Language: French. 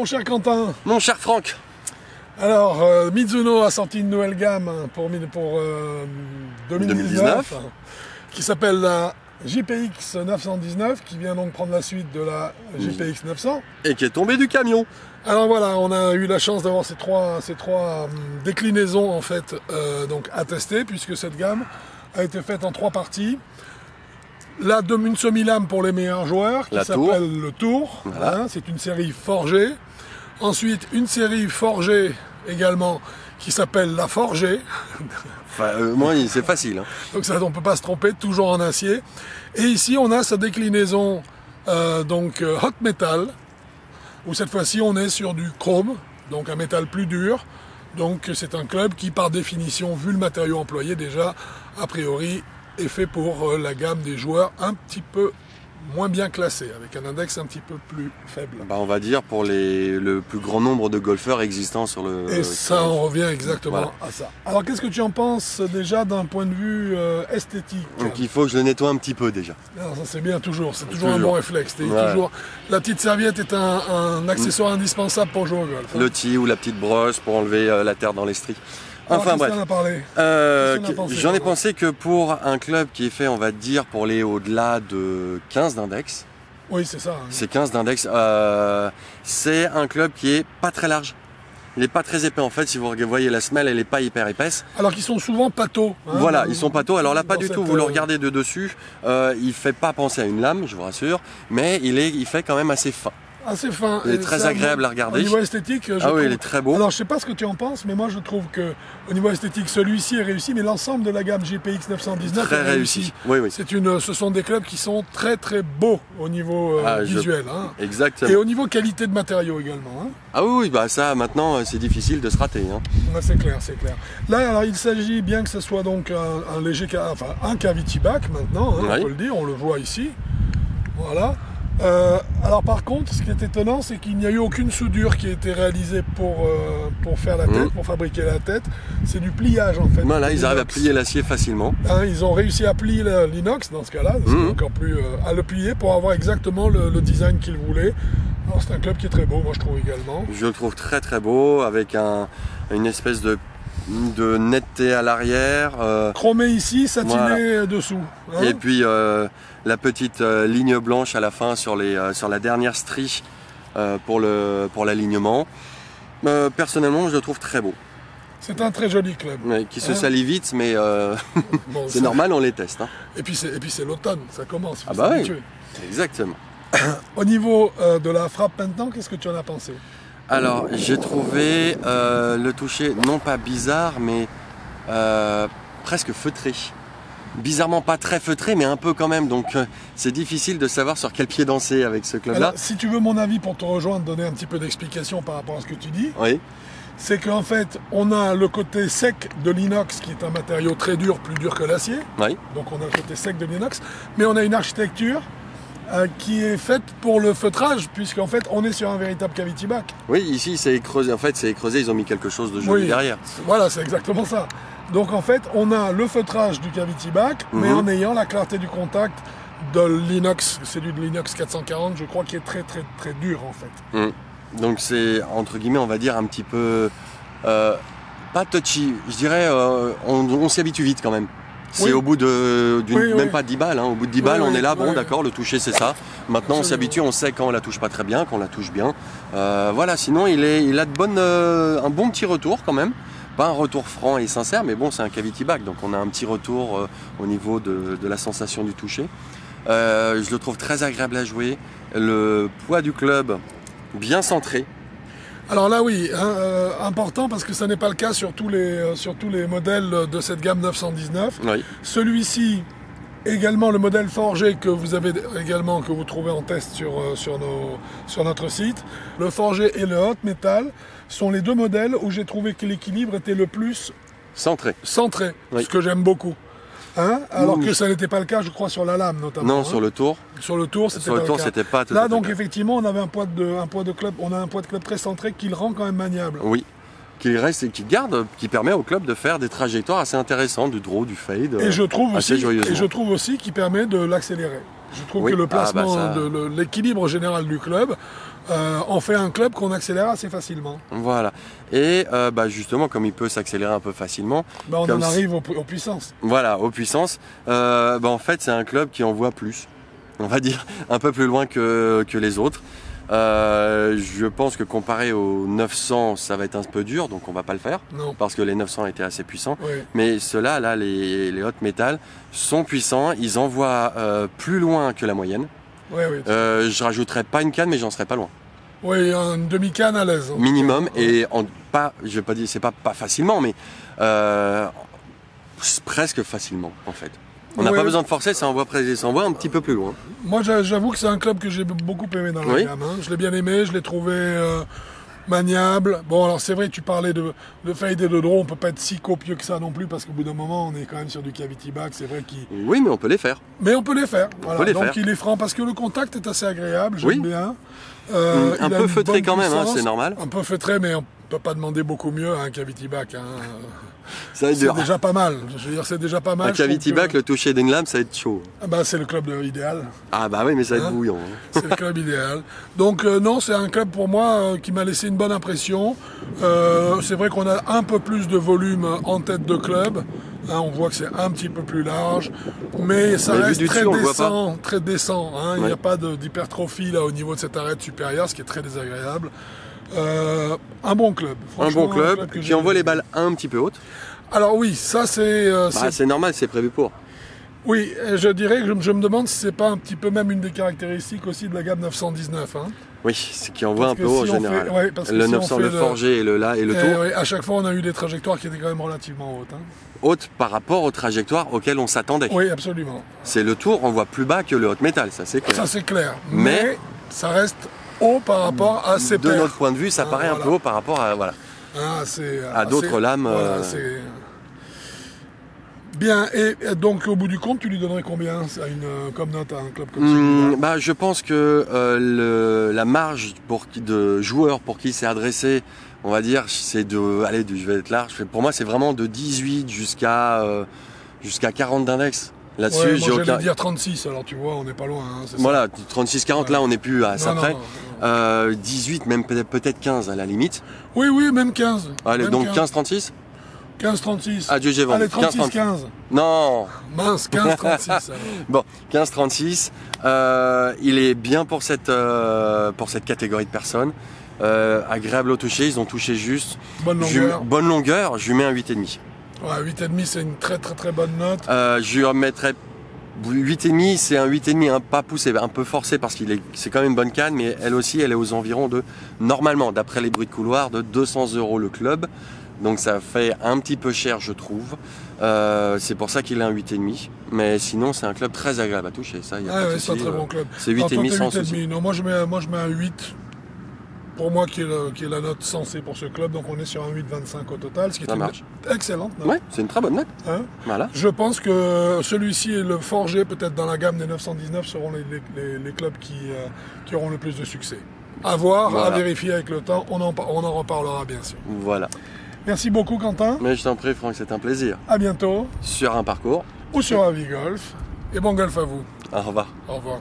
mon cher Quentin. Mon cher Franck. Alors, Mizuno a sorti une nouvelle gamme pour 2019 qui s'appelle la JPX 919, qui vient donc prendre la suite de la JPX 900. Et qui est tombée du camion. Alors voilà, on a eu la chance d'avoir ces trois déclinaisons en fait donc à tester, puisque cette gamme a été faite en 3 parties. Une semi-lame pour les meilleurs joueurs qui s'appelle le Tour. Voilà. Hein, c'est une série forgée. Ensuite, une série forgée également qui s'appelle la Forgée. Enfin, moi, c'est facile. Hein. Donc ça, on ne peut pas se tromper, toujours en acier. Et ici, on a sa déclinaison Hot Metal, où cette fois-ci, on est sur du chrome, donc un métal plus dur. Donc c'est un club qui, par définition, vu le matériau employé déjà, a priori, est fait pour la gamme des joueurs un petit peu moins bien classés, avec un index un petit peu plus faible. Bah, on va dire pour le plus grand nombre de golfeurs existants sur le... Et ça, on revient exactement à ça. Alors qu'est-ce que tu en penses déjà d'un point de vue esthétique? Donc il faut que je le nettoie un petit peu déjà. Alors, ça c'est bien toujours, c'est toujours un bon réflexe. Toujours... La petite serviette est un accessoire indispensable pour jouer au golf. Le tee ou la petite brosse pour enlever la terre dans les stries. Enfin bref, j'en ai pensé que pour un club qui est fait, on va dire, pour les au-delà de 15 d'index. Oui, c'est ça. Hein. C'est 15 d'index. C'est un club qui est pas très large. Il n'est pas très épais en fait. Si vous voyez la semelle, elle n'est pas hyper épaisse. Alors qu'ils sont souvent pâteaux. Hein, voilà, ils sont pâteaux. Alors là, pas du tout. Vous le regardez de dessus. Il fait pas penser à une lame, je vous rassure, mais il fait quand même assez fin. Assez fin. Il est très agréable à regarder. Au niveau esthétique, oui, il est très beau. Alors, je sais pas ce que tu en penses, mais moi, je trouve que au niveau esthétique, celui-ci est réussi, mais l'ensemble de la gamme GPX 919 très est réussi. Oui, oui. Ce sont des clubs qui sont très très beaux au niveau visuel. Hein. Exactement. Et au niveau qualité de matériaux également. Hein. Ah oui, bah ça, maintenant, c'est difficile de se rater. Hein. Ouais, c'est clair, c'est clair. Là, alors, il s'agit bien que ce soit donc un léger, un cavity back maintenant, hein, on peut le dire, on le voit ici. Voilà. Alors par contre, ce qui est étonnant, c'est qu'il n'y a eu aucune soudure qui a été réalisée pour faire la tête, pour fabriquer la tête. C'est du pliage en fait. Voilà, ils arrivent à plier l'acier facilement. Hein, ils ont réussi à plier l'inox dans ce cas-là, encore plus à le plier pour avoir exactement le design qu'ils voulaient. Alors c'est un club qui est très beau, moi je trouve également. Je le trouve très très beau, avec une espèce de netteté à l'arrière. Chromé ici, satiné dessous. Hein. Et puis la petite ligne blanche à la fin sur la dernière strie pour l'alignement. Personnellement, je le trouve très beau. C'est un très joli club. Qui se salit vite, mais bon, c'est normal, on les teste. Hein. Et puis c'est l'automne, ça commence. Ah bah oui, exactement. Au niveau de la frappe maintenant, qu'est-ce que tu en as pensé? Alors, j'ai trouvé le toucher non pas bizarre, mais presque feutré. Bizarrement pas très feutré, mais un peu quand même. Donc, c'est difficile de savoir sur quel pied danser avec ce club-là. Si tu veux mon avis pour te rejoindre, donner un petit peu d'explication par rapport à ce que tu dis. Oui. C'est qu'en fait, on a le côté sec de l'inox, qui est un matériau très dur, plus dur que l'acier. Oui. Donc, on a le côté sec de l'inox. Mais on a une architecture qui est faite pour le feutrage, puisqu'en fait on est sur un véritable cavity back. Oui, ici c'est creusé, en fait c'est creusé, ils ont mis quelque chose de joli derrière. Voilà, c'est exactement ça. Donc en fait on a le feutrage du cavity back, mais en ayant la clarté du contact de l'inox, c'est de l'inox 440 je crois, qui est très très très dur en fait. Donc c'est entre guillemets on va dire un petit peu, pas touchy, je dirais on s'y habitue vite quand même. C'est au bout même pas 10 balles, hein. Au bout de 10 balles, on est là, bon d'accord, le toucher c'est ça. Maintenant on s'habitue, on sait quand on la touche pas très bien, quand on la touche bien. Voilà, sinon il a un bon petit retour quand même. Pas un retour franc et sincère, mais bon c'est un cavity back, donc on a un petit retour au niveau de la sensation du toucher. Je le trouve très agréable à jouer. Le poids du club, bien centré. Alors là oui, important parce que ça n'est pas le cas sur tous les modèles de cette gamme 919. Oui. Celui-ci, également le modèle forgé que vous avez également, que vous trouvez en test sur notre site. Le forgé et le hot metal sont les deux modèles où j'ai trouvé que l'équilibre était le plus centré, ce que j'aime beaucoup. Hein, alors que ça n'était pas le cas, je crois, sur la lame notamment. Non, sur le tour. Sur le tour, c'était pas tout là, donc effectivement, on avait un poids de club, on a un poids de club très centré qui le rend quand même maniable. Oui. Qui reste et qui permet au club de faire des trajectoires assez intéressantes, du draw, du fade. Et je trouve aussi qu'il permet de l'accélérer. Je trouve que le placement, l'équilibre général du club on fait un club qu'on accélère assez facilement. Voilà. Et justement, comme il peut s'accélérer un peu facilement, on en arrive aux puissances. Voilà, aux puissances. En fait, c'est un club qui envoie plus, on va dire, un peu plus loin que les autres. Je pense que comparé aux 900, ça va être un peu dur, donc on va pas le faire. Non. Parce que les 900 étaient assez puissants. Oui. Mais ceux-là, là, les hot metal, sont puissants. Ils envoient plus loin que la moyenne. Oui, oui. Je rajouterais pas une canne, mais j'en serais pas loin. Oui, une demi-canne à l'aise. Minimum, et je vais pas dire, c'est pas facilement, mais presque facilement, en fait. On n'a pas besoin de forcer, ça envoie un petit peu plus loin. Moi, j'avoue que c'est un club que j'ai beaucoup aimé dans la gamme. Je l'ai bien aimé, je l'ai trouvé maniable. Bon, alors c'est vrai, tu parlais de fade et de draw, on peut pas être si copieux que ça non plus, parce qu'au bout d'un moment, on est quand même sur du cavity back, c'est vrai qu'il... Oui, mais on peut les faire. Mais on peut les faire. Voilà. On peut les donc faire. il est franc, parce que le contact est assez agréable, j'aime bien. Un peu feutré quand même, c'est normal. Un peu feutré, mais on peut pas demander beaucoup mieux à un cavity back. C'est déjà pas mal. Je veux dire, c'est déjà pas mal. Un cavity back, le toucher d'Englam, ça va être chaud. C'est le club idéal. Ah bah oui, mais ça va être bouillant. C'est le club idéal. Donc non, c'est un club pour moi qui m'a laissé une bonne impression. C'est vrai qu'on a un peu plus de volume en tête de club. On voit que c'est un petit peu plus large, mais ça reste très décent. Il n'y a pas d'hypertrophie là au niveau de cette arête supérieure, ce qui est très désagréable. Un bon club. Un bon club qui envoie les balles un petit peu hautes. Alors oui, ça c'est... c'est normal, c'est prévu pour. Oui, je dirais que je me demande si c'est pas un petit peu même une des caractéristiques aussi de la gamme 919. Oui, c'est qui envoie un peu haut en général. Le 900, le forgé et le tour. À chaque fois, on a eu des trajectoires qui étaient quand même relativement hautes. Hautes par rapport aux trajectoires auxquelles on s'attendait. Oui, absolument. C'est le tour, on voit plus bas que le hot metal, ça c'est clair. Ça c'est clair. Mais ça reste haut par rapport à ses pairs. De notre point de vue, ça paraît un peu haut par rapport à d'autres lames. Bien, et donc au bout du compte, tu lui donnerais combien comme note à un club comme celui-là? Je pense que la marge de joueurs pour qui c'est adressé, on va dire, c'est je vais être large, pour moi c'est vraiment de 18 jusqu'à 40 d'index. Là-dessus, j'allais dire 36, alors tu vois, on n'est pas loin. Voilà, 36-40, là on n'est plus à ça près. 18, même peut-être 15 à la limite. Oui, même 15. Allez, donc 15-36 15-36. Adieu, j'ai vendu. Allez, 36-15. Non. Mince, 15-36. Bon, 15-36. Il est bien pour cette catégorie de personnes. Agréable au toucher, ils ont touché juste. Bonne longueur. Je lui mets un 8,5. Ouais, 8,5, c'est une très très très bonne note. Je lui remettrais 8,5, c'est un 8,5 pas poussé, un peu forcé parce c'est quand même une bonne canne, mais elle aussi, elle est aux environs normalement, d'après les bruits de couloir, de 200 € le club. Donc ça fait un petit peu cher, je trouve. C'est pour ça qu'il a un 8,5. Mais sinon, c'est un club très agréable à toucher. Ça, y a pas de souci. C'est un très bon club. C'est 8,5 sans souci. Non, moi je mets un 8. Pour moi, qui est la note censée pour ce club. Donc on est sur un 8,25 au total, ce qui est une excellente note. Ouais, c'est une très bonne note. Voilà. Je pense que celui-ci et le forgé, peut-être dans la gamme des 919, seront les clubs qui auront le plus de succès. À voir, à vérifier avec le temps. On en reparlera bien sûr. Voilà. Merci beaucoup Quentin. Mais je t'en prie Franck, c'est un plaisir. À bientôt. Sur un parcours. Ou sur Avis Golf. Et bon golf à vous. Au revoir. Au revoir.